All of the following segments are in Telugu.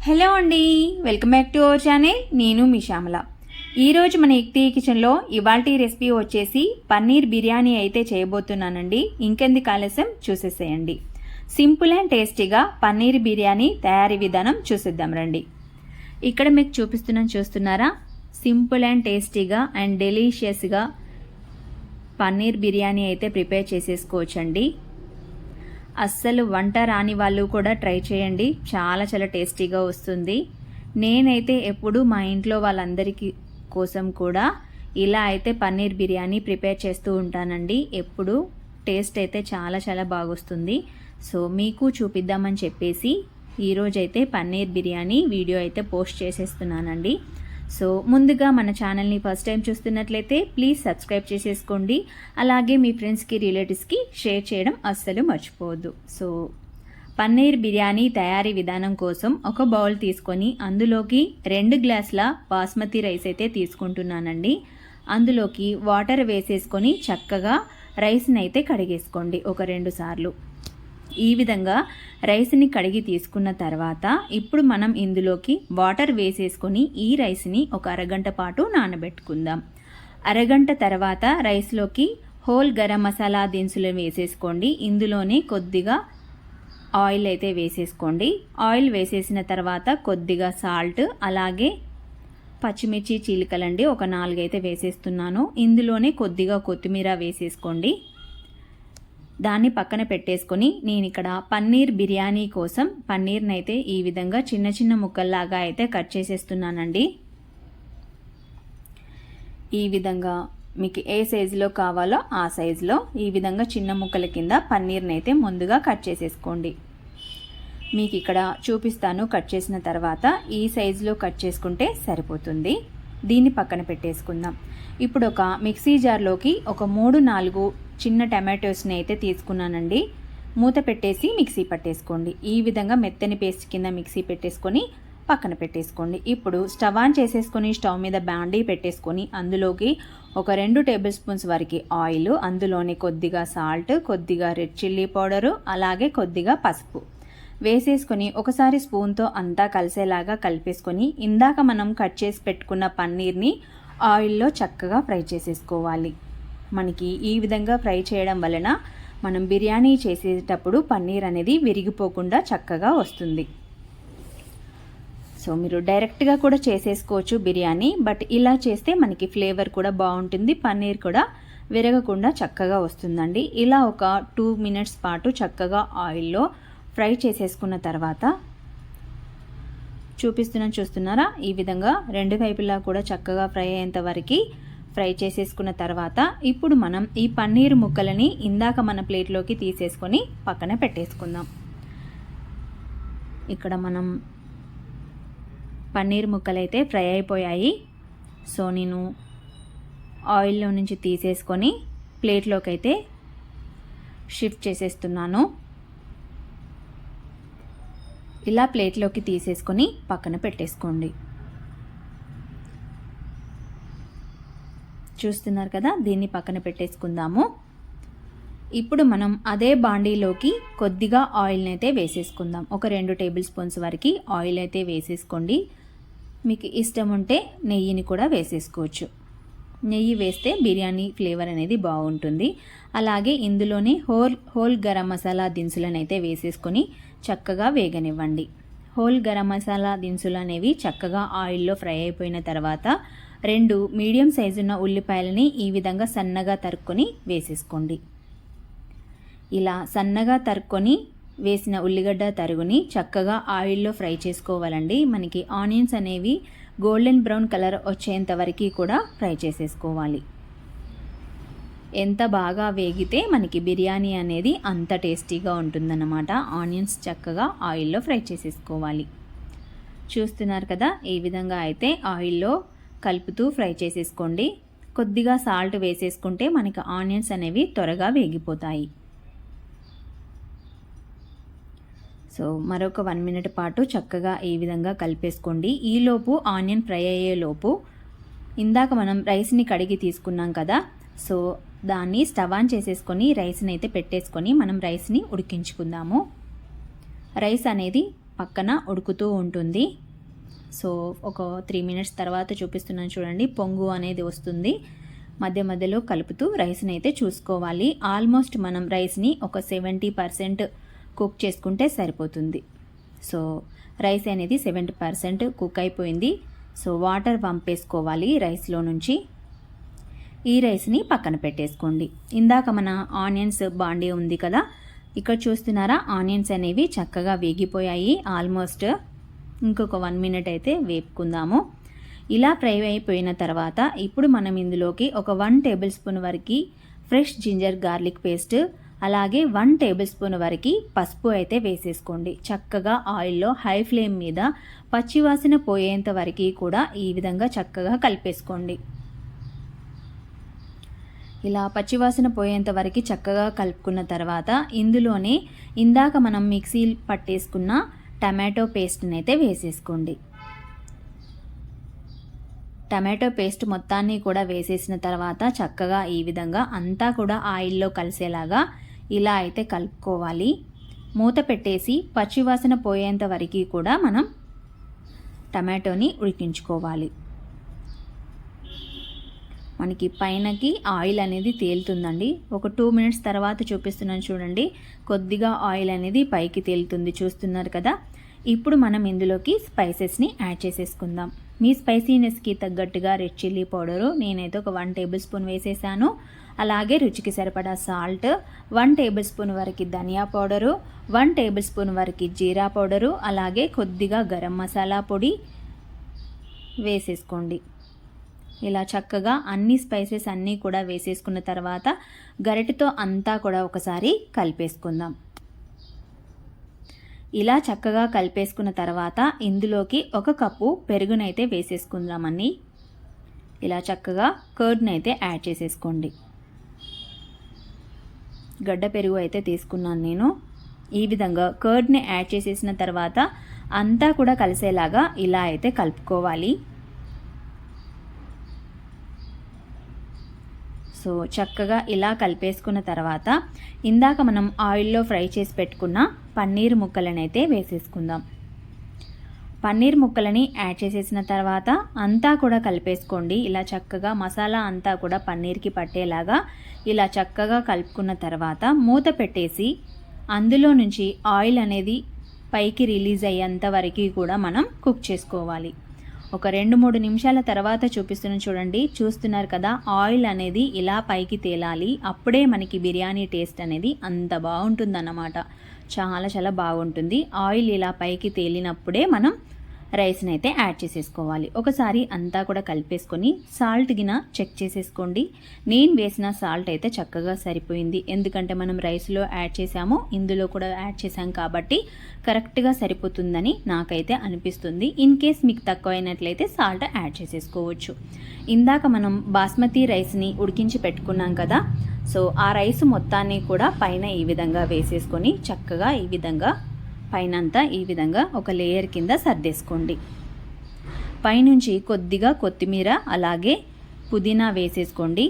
హలో అండి, welcome back to our channel. నేను మీ శ్యామల. ఈరోజు మన ఎక్టీ కిచెన్లో ఇవాల్టి రెసిపీ వచ్చేసి పన్నీర్ బిర్యానీ అయితే చేయబోతున్నానండి. ఇంకెందుకు ఆలస్యం, చూసేసేయండి. సింపుల్ అండ్ టేస్టీగా పన్నీర్ బిర్యానీ తయారీ విధానం చూసేద్దాం రండి. ఇక్కడ మీకు చూస్తున్నారా, సింపుల్ అండ్ టేస్టీగా అండ్ డెలీషియస్గా పన్నీర్ బిర్యానీ అయితే ప్రిపేర్ చేసేసుకోవచ్చండి. అస్సలు వంట రాని వాళ్ళు కూడా ట్రై చేయండి, చాలా చాలా టేస్టీగా వస్తుంది. నేనైతే ఎప్పుడు మా ఇంట్లో వాళ్ళందరికీ కోసం కూడా ఇలా అయితే పన్నీర్ బిర్యానీ ప్రిపేర్ చేస్తూ ఉంటానండి. ఎప్పుడు టేస్ట్ అయితే చాలా చాలా బాగొస్తుంది. సో మీకు చూపిద్దామని చెప్పేసి ఈరోజైతే పన్నీర్ బిర్యానీ వీడియో అయితే పోస్ట్ చేసేస్తున్నానండి. సో ముందుగా మన ఛానల్ని ఫస్ట్ టైం చూస్తున్నట్లయితే ప్లీజ్ సబ్స్క్రైబ్ చేసేసుకోండి. అలాగే మీ ఫ్రెండ్స్కి రిలేటివ్స్కి షేర్ చేయడం అస్సలు మర్చిపోవద్దు. సో పన్నీర్ బిర్యానీ తయారీ విధానం కోసం ఒక బౌల్ తీసుకొని అందులోకి 2 గ్లాసుల బాస్మతి రైస్ అయితే తీసుకుంటున్నానండి. అందులోకి వాటర్ వేసేసుకొని చక్కగా రైస్ని అయితే కడిగేసుకోండి ఒక 2 సార్లు. ఈ విధంగా రైస్ని కడిగి తీసుకున్న తర్వాత ఇప్పుడు మనం ఇందులోకి వాటర్ వేసేసుకొని ఈ రైస్ని ఒక అరగంట పాటు నానబెట్టుకుందాం. అరగంట తర్వాత రైస్లోకి హోల్ గరం మసాలా దినుసులు వేసేసుకోండి. ఇందులోనే కొద్దిగా ఆయిల్ అయితే వేసేసుకోండి. ఆయిల్ వేసేసిన తర్వాత కొద్దిగా సాల్ట్, అలాగే పచ్చిమిర్చి చీలికలండి ఒక 4 అయితే వేసేస్తున్నాను. ఇందులోనే కొద్దిగా కొత్తిమీర వేసేసుకోండి. దాన్ని పక్కన పెట్టేసుకొని నేను ఇక్కడ పన్నీర్ బిర్యానీ కోసం పన్నీర్ని అయితే ఈ విధంగా చిన్న చిన్న ముక్కల్లాగా అయితే కట్ చేసేస్తున్నానండి. ఈ విధంగా మీకు ఏ సైజులో కావాలో ఆ సైజులో ఈ విధంగా చిన్న ముక్కల కింద పన్నీర్ని అయితే ముందుగా కట్ చేసేసుకోండి. మీకు ఇక్కడ చూపిస్తాను కట్ చేసిన తర్వాత. ఈ సైజులో కట్ చేసుకుంటే సరిపోతుంది. దీన్ని పక్కన పెట్టేసుకుందాం. ఇప్పుడు ఒక మిక్సీ జార్లోకి ఒక 3-4 చిన్న టమాటోస్ని అయితే తీసుకున్నానండి. మూత పెట్టేసి మిక్సీ పట్టేసుకోండి. ఈ విధంగా మెత్తని పేస్ట్ కింద మిక్సీ పెట్టేసుకొని పక్కన పెట్టేసుకోండి. ఇప్పుడు స్టవ్ ఆన్ చేసేసుకొని స్టవ్ మీద బాండీ పెట్టేసుకొని అందులోకి ఒక 2 టేబుల్ స్పూన్స్ వరకు ఆయిల్, అందులోనే కొద్దిగా సాల్ట్, కొద్దిగా రెడ్ చిల్లీ పౌడరు, అలాగే కొద్దిగా పసుపు వేసేసుకొని ఒకసారి స్పూన్తో అంతా కలిసేలాగా కలిపేసుకొని ఇందాక మనం కట్ చేసి పెట్టుకున్న పన్నీర్ని ఆయిల్లో చక్కగా ఫ్రై చేసేసుకోవాలి. మనకి ఈ విధంగా ఫ్రై చేయడం వలన మనం బిర్యానీ చేసేటప్పుడు పన్నీర్ అనేది విరిగిపోకుండా చక్కగా వస్తుంది. సో మీరు డైరెక్ట్గా కూడా చేసేసుకోవచ్చు బిర్యానీ, బట్ ఇలా చేస్తే మనకి ఫ్లేవర్ కూడా బాగుంటుంది, పన్నీర్ కూడా విరగకుండా చక్కగా వస్తుందండి. ఇలా ఒక 2 మినిట్స్ పాటు చక్కగా ఆయిల్లో ఫ్రై చేసేసుకున్న తర్వాత చూస్తున్నారా, ఈ విధంగా 2 వైపులా కూడా చక్కగా ఫ్రై అయ్యేంత వరకు ఫ్రై చేసేసుకున్న తర్వాత ఇప్పుడు మనం ఈ పన్నీర్ ముక్కలని ఇందాక మన ప్లేట్లోకి తీసేసుకొని పక్కన పెట్టేసుకుందాం. ఇక్కడ మనం పన్నీర్ ముక్కలైతే ఫ్రై అయిపోయాయి. సో నేను ఆయిల్లో నుంచి తీసేసుకొని ప్లేట్లోకి అయితే షిఫ్ట్ చేసేస్తున్నాను. ఇలా ప్లేట్లోకి తీసేసుకొని పక్కన పెట్టేసుకోండి. చూస్తున్నారు కదా, దీన్ని పక్కన పెట్టేసుకుందాము. ఇప్పుడు మనం అదే బాండీలోకి కొద్దిగా ఆయిల్ని అయితే వేసేసుకుందాం. ఒక 2 టేబుల్ స్పూన్స్ వరకు ఆయిల్ అయితే వేసేసుకోండి. మీకు ఇష్టం ఉంటే నెయ్యిని కూడా వేసేసుకోవచ్చు. నెయ్యి వేస్తే బిర్యానీ ఫ్లేవర్ అనేది బాగుంటుంది. అలాగే ఇందులోనే హోల్ గరం మసాలా దినుసులను అయితే వేసేసుకొని చక్కగా వేగనివ్వండి. హోల్ గరం మసాలా దినుసులు అనేవి చక్కగా ఆయిల్లో ఫ్రై అయిపోయిన తర్వాత 2 మీడియం సైజున్న ఉల్లిపాయలని ఈ విధంగా సన్నగా తరుక్కొని వేసేసుకోండి. ఇలా సన్నగా తరుక్కొని వేసిన ఉల్లిగడ్డ తరుగుని చక్కగా ఆయిల్లో ఫ్రై చేసుకోవాలండి. మనకి ఆనియన్స్ అనేవి గోల్డెన్ బ్రౌన్ కలర్ వచ్చేంత వరకు కూడా ఫ్రై చేసేసుకోవాలి. ఎంత బాగా వేగితే మనకి బిర్యానీ అనేది అంత టేస్టీగా ఉంటుందన్నమాట. ఆనియన్స్ చక్కగా ఆయిల్లో ఫ్రై చేసేసుకోవాలి. చూస్తున్నారు కదా, ఈ విధంగా అయితే ఆయిల్లో కలుపుతూ ఫ్రై చేసేసుకోండి. కొద్దిగా సాల్ట్ వేసేసుకుంటే మనకి ఆనియన్స్ అనేవి త్వరగా వేగిపోతాయి. సో మరొక 1 మినిట్ పాటు చక్కగా ఈ విధంగా కలిపేసుకోండి. ఈలోపు ఆనియన్ ఫ్రై అయ్యేలోపు ఇందాక మనం రైస్ని కడిగి తీసుకున్నాం కదా, సో దాన్ని స్టవ్ ఆన్ చేసేసుకొని రైస్ని అయితే పెట్టేసుకొని మనం రైస్ని ఉడికించుకుందాము. రైస్ అనేది పక్కన ఉడుకుతూ ఉంటుంది. సో ఒక 3 మినిట్స్ తర్వాత చూపిస్తున్నాను చూడండి, పొంగు అనేది వస్తుంది. మధ్య మధ్యలో కలుపుతూ రైస్ని అయితే చూసుకోవాలి. ఆల్మోస్ట్ మనం రైస్ని ఒక 70% కుక్ చేసుకుంటే సరిపోతుంది. సో రైస్ అనేది 70% కుక్ అయిపోయింది. సో వాటర్ పంపేసుకోవాలి రైస్లో నుంచి. ఈ రైస్ని పక్కన పెట్టేసుకోండి. ఇందాక మన ఆనియన్స్ బాండీ ఉంది కదా, ఇక్కడ చూస్తున్నారా ఆనియన్స్ అనేవి చక్కగా వేగిపోయాయి. ఆల్మోస్ట్ ఇంకొక 1 మినిట్ అయితే వేపుకుందాము. ఇలా ఫ్రై అయిపోయిన తర్వాత ఇప్పుడు మనం ఇందులోకి ఒక 1 టేబుల్ స్పూన్ వరకు ఫ్రెష్ జింజర్ గార్లిక్ పేస్ట్, అలాగే 1 టేబుల్ స్పూన్ వరకు పసుపు అయితే వేసేసుకోండి. చక్కగా ఆయిల్లో హై ఫ్లేమ్ మీద పచ్చివాసన పోయేంత వరకు కూడా ఈ విధంగా చక్కగా కలిపేసుకోండి. ఇలా పచ్చివాసన పోయేంత వరకు చక్కగా కలుపుకున్న తర్వాత ఇందులోనే ఇందాక మనం మిక్సీ పట్టేసుకున్న టమాటో పేస్ట్ని అయితే వేసేసుకోండి. టమాటో పేస్ట్ మొత్తాన్ని కూడా వేసేసిన తర్వాత చక్కగా ఈ విధంగా అంతా కూడా ఆయిల్లో కలిసేలాగా ఇలా అయితే కలుపుకోవాలి. మూత పెట్టేసి పచ్చివాసన పోయేంత వరకు కూడా మనం టమాటోని ఉడికించుకోవాలి. మనకి పైనకి ఆయిల్ అనేది తేలుతుందండి. ఒక 2 మినిట్స్ తర్వాత చూపిస్తున్నాను చూడండి, కొద్దిగా ఆయిల్ అనేది పైకి తేలుతుంది, చూస్తున్నారు కదా. ఇప్పుడు మనం ఇందులోకి స్పైసెస్ని యాడ్ చేసేసుకుందాం. మీ స్పైసీనెస్కి తగ్గట్టుగా రెడ్ చిల్లీ పౌడరు నేనైతే ఒక 1 టేబుల్ స్పూన్ వేసేసాను. అలాగే రుచికి సరిపడా సాల్ట్, 1 టేబుల్ స్పూన్ వరకు ధనియా పౌడరు, 1 టేబుల్ స్పూన్ వరకు జీరా పౌడరు, అలాగే కొద్దిగా గరం మసాలా పొడి వేసేసుకోండి. ఇలా చక్కగా అన్ని స్పైసెస్ అన్నీ కూడా వేసేసుకున్న తర్వాత గరిటెతో అంతా కూడా ఒకసారి కలిపేసుకుందాం. ఇలా చక్కగా కలిపేసుకున్న తర్వాత ఇందులోకి 1 కప్పు పెరుగునైతే వేసేసుకుందామని. ఇలా చక్కగా కర్డ్ని అయితే యాడ్ చేసేసుకోండి. గడ్డ పెరుగు అయితే తీసుకున్నాను నేను. ఈ విధంగా కర్డ్ని యాడ్ చేసేసిన తర్వాత అంతా కూడా కలిసేలాగా ఇలా అయితే కలుపుకోవాలి. సో చక్కగా ఇలా కలిపేసుకున్న తర్వాత ఇందాక మనం ఆయిల్లో ఫ్రై చేసి పెట్టుకున్న పన్నీర్ ముక్కలను అయితే వేసేసుకుందాం. పన్నీర్ ముక్కలని యాడ్ చేసేసిన తర్వాత అంతా కూడా కలిపేసుకోండి. ఇలా చక్కగా మసాలా అంతా కూడా పన్నీర్కి పట్టేలాగా ఇలా చక్కగా కలుపుకున్న తర్వాత మూత పెట్టేసి అందులో నుంచి ఆయిల్ అనేది పైకి రిలీజ్ అయ్యేంత వరకు కూడా మనం కుక్ చేసుకోవాలి. ఒక 2-3 నిమిషాల తర్వాత చూపిస్తున్నాను చూడండి, చూస్తున్నారు కదా ఆయిల్ అనేది ఇలా పైకి తేలాలి. అప్పుడే మనకి బిర్యానీ టేస్ట్ అనేది అంత బాగుంటుందన్నమాట. చాలా చాలా బాగుంటుంది. ఆయిల్ ఇలా పైకి తేలినప్పుడే మనం రైస్ని అయితే యాడ్ చేసేసుకోవాలి. ఒకసారి అంతా కూడా కలిపేసుకొని సాల్ట్ గిన చెక్ చేసేసుకోండి. నేను వేసిన సాల్ట్ అయితే చక్కగా సరిపోయింది. ఎందుకంటే మనం రైస్లో యాడ్ చేసాము, ఇందులో కూడా యాడ్ చేసాం కాబట్టి కరెక్ట్గా సరిపోతుందని నాకైతే అనిపిస్తుంది. ఇన్ కేస్ మీకు తక్కువైనట్లయితే సాల్ట్ యాడ్ చేసేసుకోవచ్చు. ఇందాక మనం బాస్మతి రైస్ని ఉడికించి పెట్టుకున్నాం కదా, సో ఆ రైస్ మొత్తాన్ని కూడా పైన ఈ విధంగా వేసేసుకొని చక్కగా ఈ విధంగా పైనంతా ఈ విధంగా ఒక లేయర్ కింద సర్దేసుకోండి. పైనుంచి కొద్దిగా కొత్తిమీర అలాగే పుదీనా వేసేసుకోండి.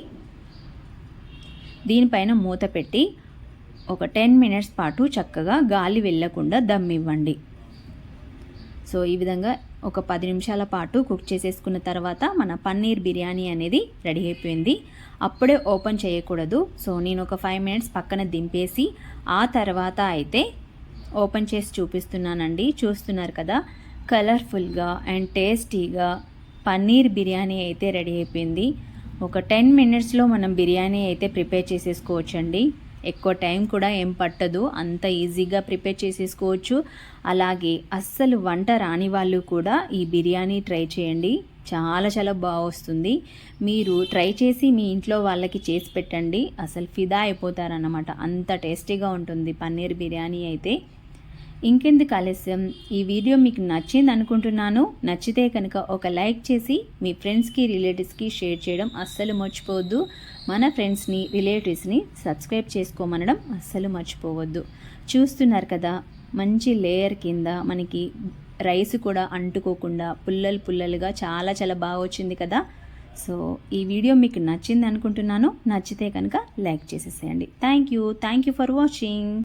దీనిపైన మూత పెట్టి ఒక 10 మినిట్స్ పాటు చక్కగా గాలి వెళ్ళకుండా దమ్ ఇవ్వండి. సో ఈ విధంగా ఒక 10 నిమిషాల పాటు కుక్ చేసేసుకున్న తర్వాత మన పన్నీర్ బిర్యానీ అనేది రెడీ అయిపోయింది. అప్పుడే ఓపెన్ చేయకూడదు. సో నేను ఒక 5 మినిట్స్ పక్కన దింపేసి ఆ తర్వాత అయితే ఓపెన్ చేసి చూపిస్తున్నానండి. చూస్తున్నారు కదా, కలర్ఫుల్గా అండ్ టేస్టీగా పన్నీర్ బిర్యానీ అయితే రెడీ అయిపోయింది. ఒక 10 మినిట్స్లో మనం బిర్యానీ అయితే ప్రిపేర్ చేసేసుకోవచ్చండి. ఎక్కువ టైం కూడా ఏం పట్టదు, అంత ఈజీగా ప్రిపేర్ చేసేసుకోవచ్చు. అలాగే అస్సలు వంట రాని వాళ్ళు కూడా ఈ బిర్యానీ ట్రై చేయండి, చాలా చాలా బాగా వస్తుంది. మీరు ట్రై చేసి మీ ఇంట్లో వాళ్ళకి చేసి పెట్టండి, అసలు ఫిదా అయిపోతారన్నమాట. అంత టేస్టీగా ఉంటుంది పన్నీర్ బిర్యానీ అయితే. ఇంకెందుకు ఆలస్యం, ఈ వీడియో మీకు నచ్చింది అనుకుంటున్నాను. నచ్చితే కనుక ఒక లైక్ చేసి మీ ఫ్రెండ్స్కి రిలేటివ్స్కి షేర్ చేయడం అస్సలు మర్చిపోవద్దు. మన ఫ్రెండ్స్ని రిలేటివ్స్ని సబ్స్క్రైబ్ చేసుకోమనడం అస్సలు మర్చిపోవద్దు. చూస్తున్నారు కదా, మంచి లేయర్ కింద మనకి రైస్ కూడా అంటుకోకుండా పుల్లలు పుల్లలుగా చాలా చాలా బాగా వచ్చింది కదా. సో ఈ వీడియో మీకు నచ్చింది అనుకుంటున్నాను. నచ్చితే కనుక లైక్ చేసేసేయండి. Thank you for watching.